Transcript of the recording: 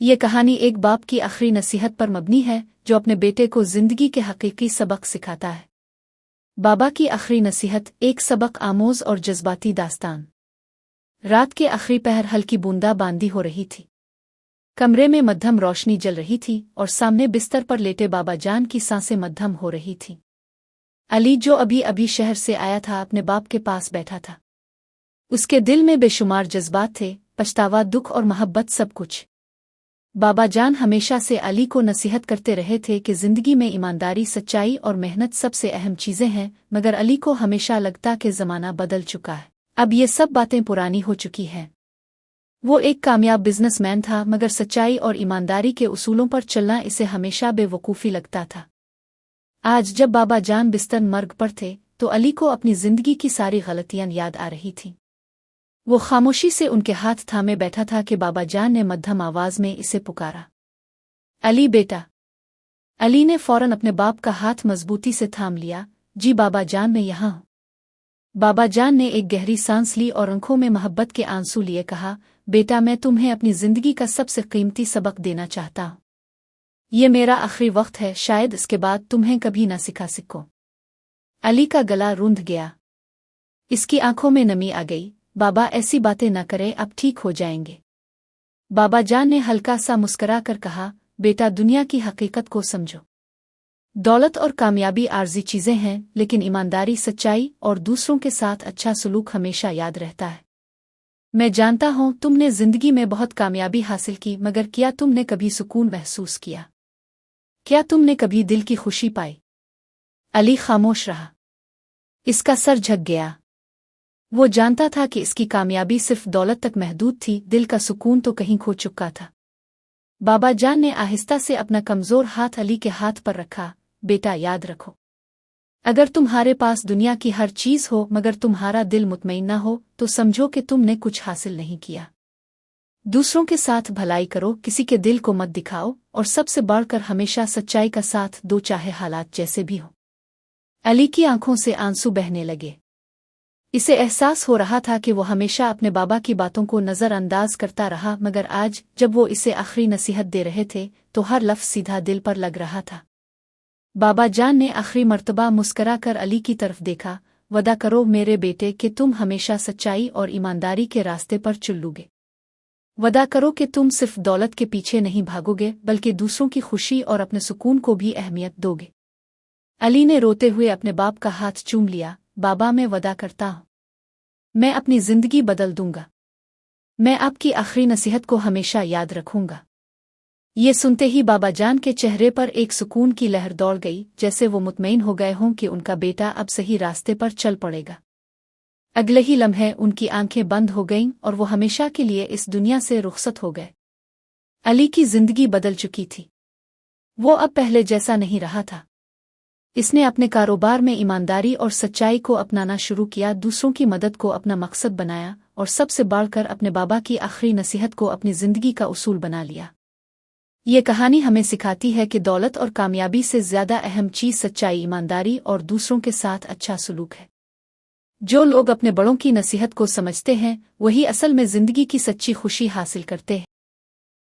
ये कहानी एक बाप की आखिरी नसीहत पर मबनी है जो अपने बेटे को जिंदगी के हकीकी सबक सिखाता है। बाबा की आखिरी नसीहत, एक सबक आमोज और जज्बाती दास्तान। रात के आखिरी पहर हल्की बूंदाबांदी हो रही थी। कमरे में मध्यम रोशनी जल रही थी और सामने बिस्तर पर लेटे बाबा जान की सांसें मध्यम हो रही थीं। अली, जो अभी अभी शहर से आया था, अपने बाप के पास बैठा था। उसके दिल में बेशुमार जज्बात थे, पछतावा, दुख और मोहब्बत, सब कुछ। बाबा जान हमेशा से अली को नसीहत करते रहे थे कि जिंदगी में ईमानदारी, सच्चाई और मेहनत सबसे अहम चीजें हैं, मगर अली को हमेशा लगता कि जमाना बदल चुका है। अब ये सब बातें पुरानी हो चुकी हैं। वो एक कामयाब बिजनेसमैन था, मगर सच्चाई और ईमानदारी के उसूलों पर चलना इसे हमेशा बेवकूफ़ी लगता था। आज जब बाबा जान बिस्तर मर्ग पर थे तो अली को अपनी जिंदगी की सारी गलतियां याद आ रही थीं। वो खामोशी से उनके हाथ थामे बैठा था कि बाबा जान ने मध्यम आवाज में इसे पुकारा, अली बेटा। अली ने फौरन अपने बाप का हाथ मजबूती से थाम लिया। जी बाबा जान, मैं यहाँ हूँ। बाबा जान ने एक गहरी सांस ली और आंखों में मोहब्बत के आंसू लिए कहा, बेटा, मैं तुम्हें अपनी जिंदगी का सबसे कीमती सबक देना चाहता हूँ। ये मेरा आखिरी वक्त है, शायद इसके बाद तुम्हें कभी न सिखा सकूं। अली का गला रूंध गया, इसकी आंखों में नमी आ गई। बाबा, ऐसी बातें न करें, अब ठीक हो जाएंगे। बाबा जान ने हल्का सा मुस्करा कर कहा, बेटा, दुनिया की हकीकत को समझो। दौलत और कामयाबी आर्जी चीजें हैं, लेकिन ईमानदारी, सच्चाई और दूसरों के साथ अच्छा सलूक हमेशा याद रहता है। मैं जानता हूं तुमने जिंदगी में बहुत कामयाबी हासिल की, मगर क्या तुमने कभी सुकून महसूस किया? क्या तुमने कभी दिल की खुशी पाई? अली खामोश रहा। इसका सर झुक गया। वो जानता था कि इसकी कामयाबी सिर्फ दौलत तक महदूद थी, दिल का सुकून तो कहीं खो चुका था। बाबा जान ने आहिस्ता से अपना कमजोर हाथ अली के हाथ पर रखा। बेटा, याद रखो, अगर तुम्हारे पास दुनिया की हर चीज हो मगर तुम्हारा दिल मुतमईन न हो तो समझो कि तुमने कुछ हासिल नहीं किया। दूसरों के साथ भलाई करो, किसी के दिल को मत दिखाओ, और सबसे बढ़कर हमेशा सच्चाई का साथ दो, चाहे हालात जैसे भी हो। अली की आंखों से आंसू बहने लगे। इसे एहसास हो रहा था कि वो हमेशा अपने बाबा की बातों को नज़रअंदाज करता रहा, मगर आज जब वो इसे आखिरी नसीहत दे रहे थे तो हर लफ्ज़ सीधा दिल पर लग रहा था। बाबा जान ने आखिरी मर्तबा मुस्करा कर अली की तरफ देखा। वदा करो मेरे बेटे कि तुम हमेशा सच्चाई और ईमानदारी के रास्ते पर चलोगे। वदा करो कि तुम सिर्फ दौलत के पीछे नहीं भागोगे, बल्कि दूसरों की खुशी और अपने सुकून को भी अहमियत दोगे। अली ने रोते हुए अपने बाप का हाथ चूम लिया। बाबा, मैं वदा करता हूँ, मैं अपनी जिंदगी बदल दूंगा। मैं आपकी आखिरी नसीहत को हमेशा याद रखूंगा। ये सुनते ही बाबा जान के चेहरे पर एक सुकून की लहर दौड़ गई, जैसे वो मुतमईन हो गए हों कि उनका बेटा अब सही रास्ते पर चल पड़ेगा। अगले ही लम्हे उनकी आंखें बंद हो गईं और वो हमेशा के लिए इस दुनिया से रुखसत हो गए। अली की जिंदगी बदल चुकी थी। वो अब पहले जैसा नहीं रहा था। इसने अपने कारोबार में ईमानदारी और सच्चाई को अपनाना शुरू किया, दूसरों की मदद को अपना मकसद बनाया और सबसे बढ़कर अपने बाबा की आखिरी नसीहत को अपनी जिंदगी का उसूल बना लिया। ये कहानी हमें सिखाती है कि दौलत और कामयाबी से ज्यादा अहम चीज सच्चाई, ईमानदारी और दूसरों के साथ अच्छा सलूक है। जो लोग अपने बड़ों की नसीहत को समझते हैं वही असल में जिंदगी की सच्ची खुशी हासिल करते हैं।